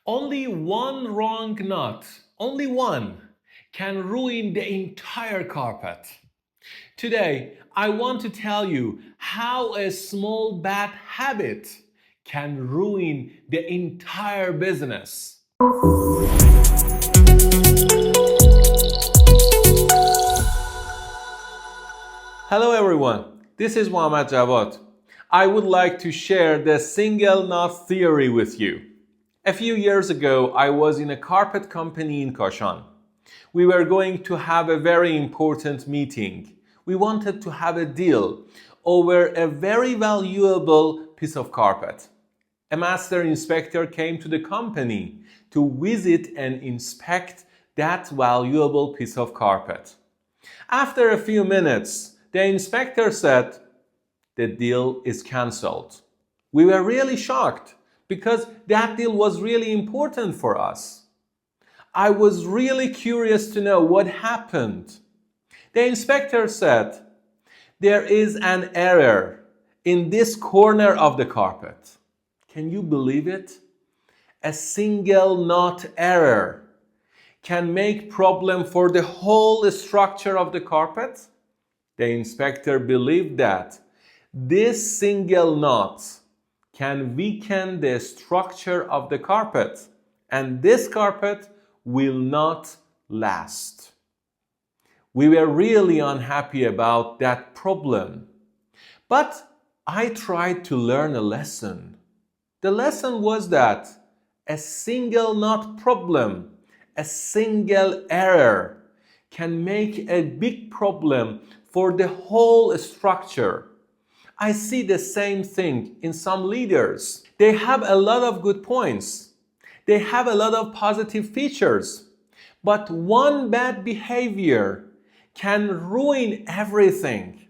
Only one wrong knot, only one, can ruin the entire carpet. Today, I want to tell you how a small bad habit can ruin the entire business. Hello everyone, this is Mohammad Javad. I would like to share the single knot theory with you. A few years ago, I was in a carpet company in Kashan. We were going to have a very important meeting. We wanted to have a deal over a very valuable piece of carpet. A master inspector came to the company to visit and inspect that valuable piece of carpet. After a few minutes, the inspector said, "The deal is cancelled." We were really shocked because that deal was really important for us. I was really curious to know what happened. The inspector said, "There is an error in this corner of the carpet." Can you believe it? A single knot error can make problem for the whole structure of the carpet? The inspector believed that this single knot can weaken the structure of the carpet, and this carpet will not last. We were really unhappy about that problem. But I tried to learn a lesson. The lesson was that a single knot problem, a single error, can make a big problem for the whole structure. I see the same thing in some leaders. They have a lot of good points. They have a lot of positive features. But one bad behavior can ruin everything.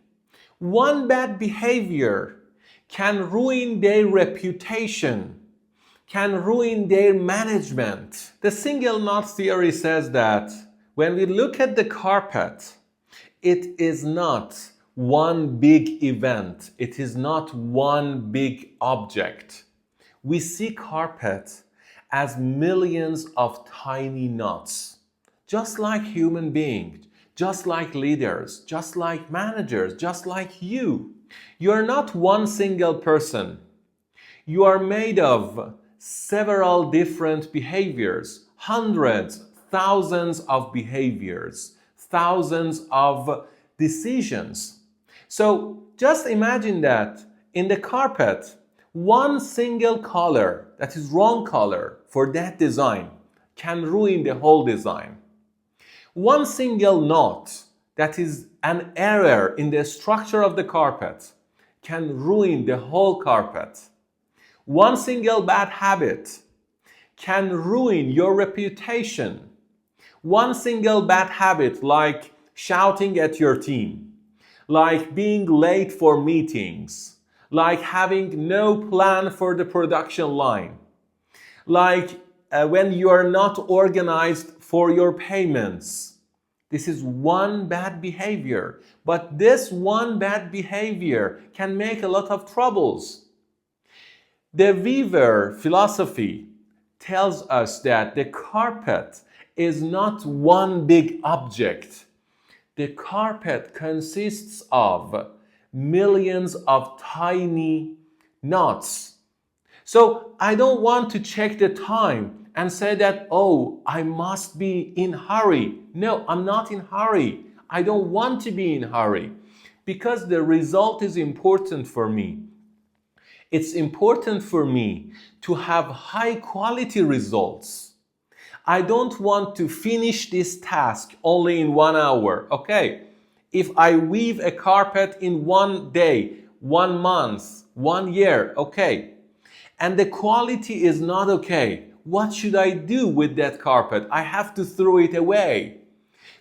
One bad behavior can ruin their reputation, can ruin their management. The single knot theory says that when we look at the carpet, it is not one big event. It is not one big object. We see carpet as millions of tiny knots, just like human beings, just like leaders, just like managers, just like you. You are not one single person. You are made of several different behaviors, hundreds, thousands of behaviors, thousands of decisions. So just imagine that in the carpet, one single color, that is wrong color for that design, can ruin the whole design. One single knot, that is an error in the structure of the carpet, can ruin the whole carpet. One single bad habit can ruin your reputation. One single bad habit, like shouting at your team, like being late for meetings, like having no plan for the production line, like when you are not organized for your payments. This is one bad behavior, but this one bad behavior can make a lot of troubles. The Weaver philosophy tells us that the carpet is not one big object. The carpet consists of millions of tiny knots. So I don't want to check the time and say that, oh, I must be in hurry. No, I'm not in hurry. I don't want to be in hurry because the result is important for me. It's important for me to have high quality results. I don't want to finish this task only in 1 hour, okay? If I weave a carpet in 1 day, 1 month, 1 year, okay? And the quality is not okay. What should I do with that carpet? I have to throw it away.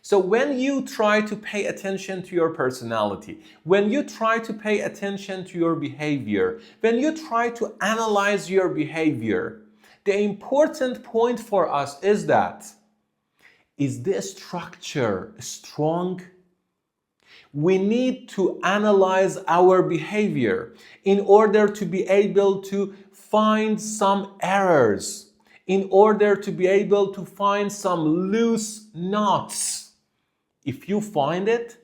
So when you try to pay attention to your personality, when you try to pay attention to your behavior, when you try to analyze your behavior, the important point for us is that, is this structure strong? We need to analyze our behavior in order to be able to find some errors, in order to be able to find some loose knots. If you find it,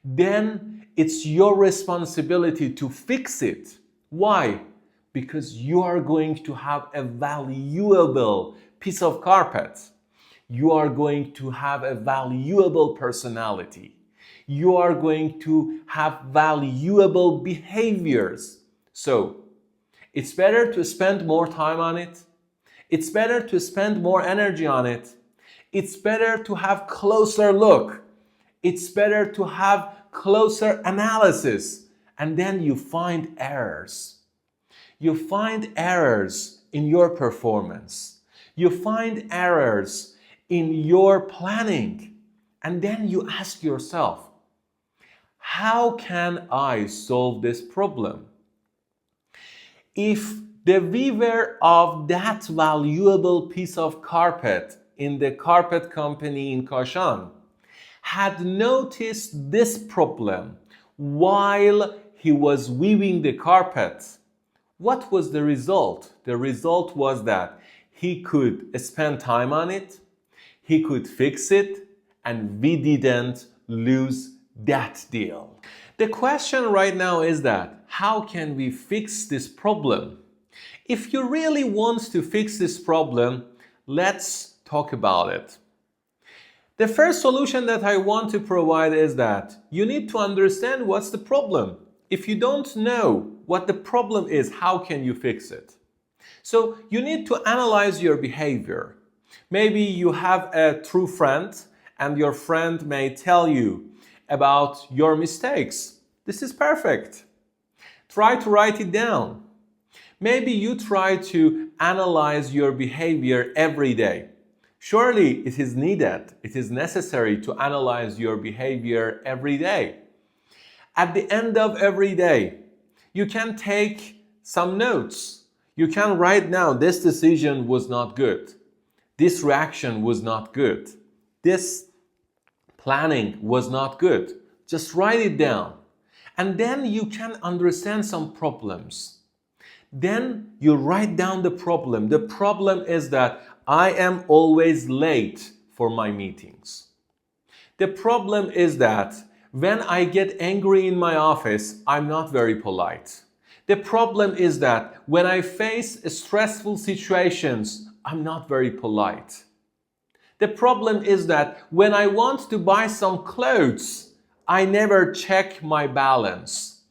then it's your responsibility to fix it. Why? Because you are going to have a valuable piece of carpet. You are going to have a valuable personality. You are going to have valuable behaviors. So, it's better to spend more time on it. It's better to spend more energy on it. It's better to have closer look. It's better to have closer analysis. And then you find errors. You find errors in your performance. You find errors in your planning. And then you ask yourself, how can I solve this problem? If the weaver of that valuable piece of carpet in the carpet company in Kashan had noticed this problem while he was weaving the carpet, what was the result? The result was that he could spend time on it, he could fix it, and we didn't lose that deal. The question right now is that, how can we fix this problem? If you really want to fix this problem, let's talk about it. The first solution that I want to provide is that you need to understand what's the problem. If you don't know what the problem is, how can you fix it? So you need to analyze your behavior. Maybe you have a true friend and your friend may tell you about your mistakes. This is perfect. Try to write it down. Maybe you try to analyze your behavior every day. Surely it is needed, it is necessary to analyze your behavior every day. At the end of every day, you can take some notes. You can write down, this decision was not good. This reaction was not good. This planning was not good. Just write it down. And then you can understand some problems. Then you write down the problem. The problem is that I am always late for my meetings. The problem is that when I get angry in my office, I'm not very polite. The problem is that when I face stressful situations, I'm not very polite. The problem is that when I want to buy some clothes, I never check my balance.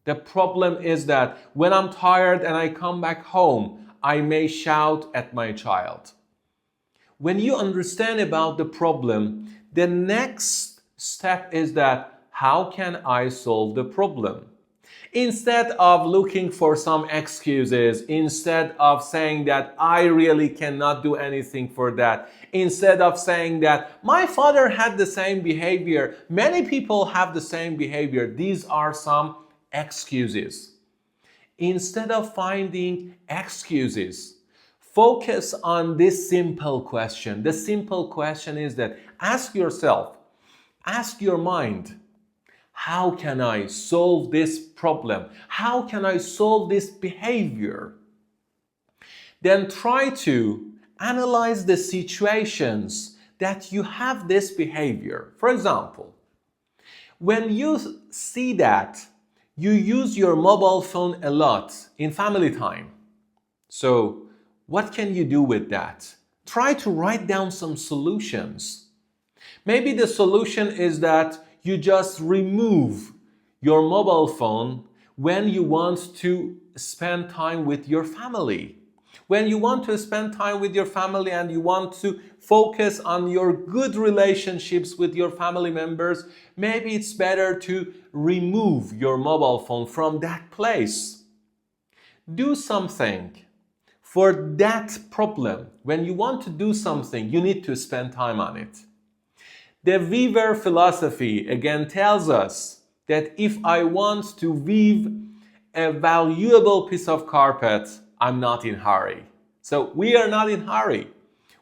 The problem is that when I'm tired and I come back home, I may shout at my child. When you understand about the problem, the next step is that how can I solve the problem? Instead of looking for some excuses, instead of saying that I really cannot do anything for that, instead of saying that my father had the same behavior, many people have the same behavior, these are some excuses. Instead of finding excuses, focus on this simple question. The simple question is that ask yourself, ask your mind, how can I solve this problem? How can I solve this behavior? Then try to analyze the situations that you have this behavior. For example, when you see that you use your mobile phone a lot in family time, so what can you do with that? Try to write down some solutions. Maybe the solution is that you just remove your mobile phone when you want to spend time with your family. When you want to spend time with your family and you want to focus on your good relationships with your family members, maybe it's better to remove your mobile phone from that place. Do something for that problem. When you want to do something, you need to spend time on it. The weaver philosophy again tells us that if I want to weave a valuable piece of carpet, I'm not in a hurry. So we are not in a hurry.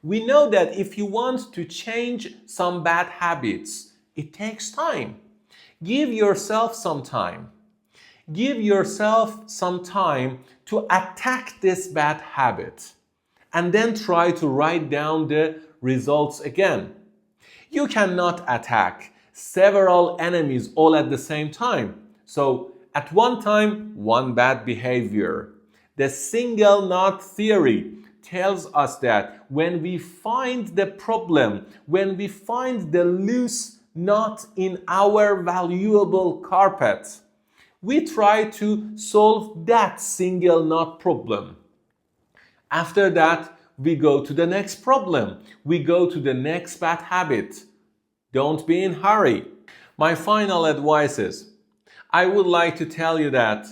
We know that if you want to change some bad habits, it takes time. Give yourself some time. Give yourself some time to attack this bad habit. and then try to write down the results again. You cannot attack several enemies all at the same time. So at one time, one bad behavior. The single knot theory tells us that when we find the problem, when we find the loose knot in our valuable carpet, we try to solve that single knot problem. After that, we go to the next problem. We go to the next bad habit. Don't be in a hurry. My final advice is, I would like to tell you that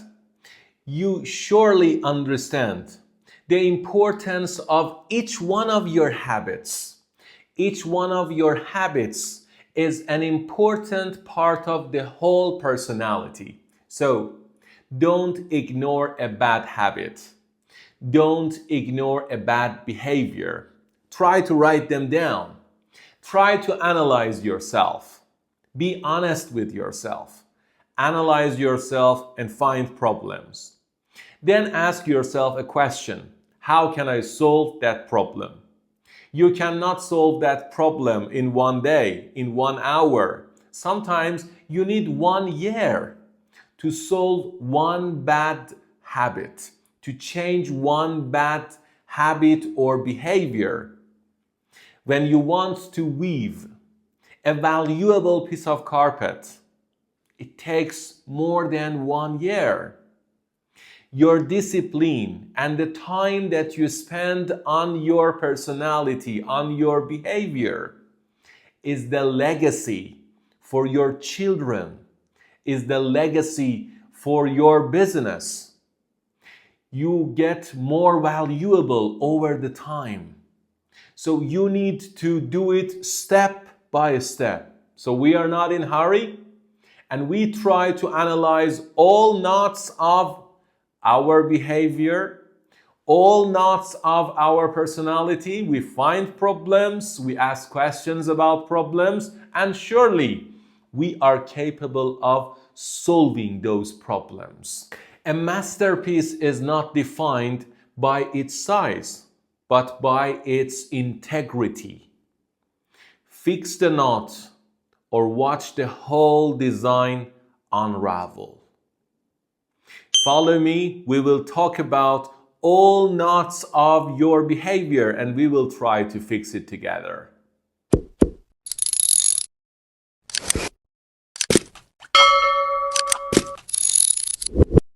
you surely understand the importance of each one of your habits. Each one of your habits is an important part of the whole personality. So don't ignore a bad habit. Don't ignore a bad behavior. Try to write them down. Try to analyze yourself. Be honest with yourself. Analyze yourself and find problems. Then ask yourself a question. How can I solve that problem? You cannot solve that problem in one day, in 1 hour. Sometimes you need 1 year to solve one bad habit, to change one bad habit or behavior. When you want to weave a valuable piece of carpet, it takes more than 1 year. Your discipline and the time that you spend on your personality, on your behavior, is the legacy for your children, is the legacy for your business. You get more valuable over the time. So you need to do it step by step. So we are not in a hurry, and we try to analyze all knots of our behavior, all knots of our personality. We find problems, we ask questions about problems, and surely we are capable of solving those problems. A masterpiece is not defined by its size, but by its integrity. Fix the knot or watch the whole design unravel. Follow me, we will talk about all knots of your behavior and we will try to fix it together.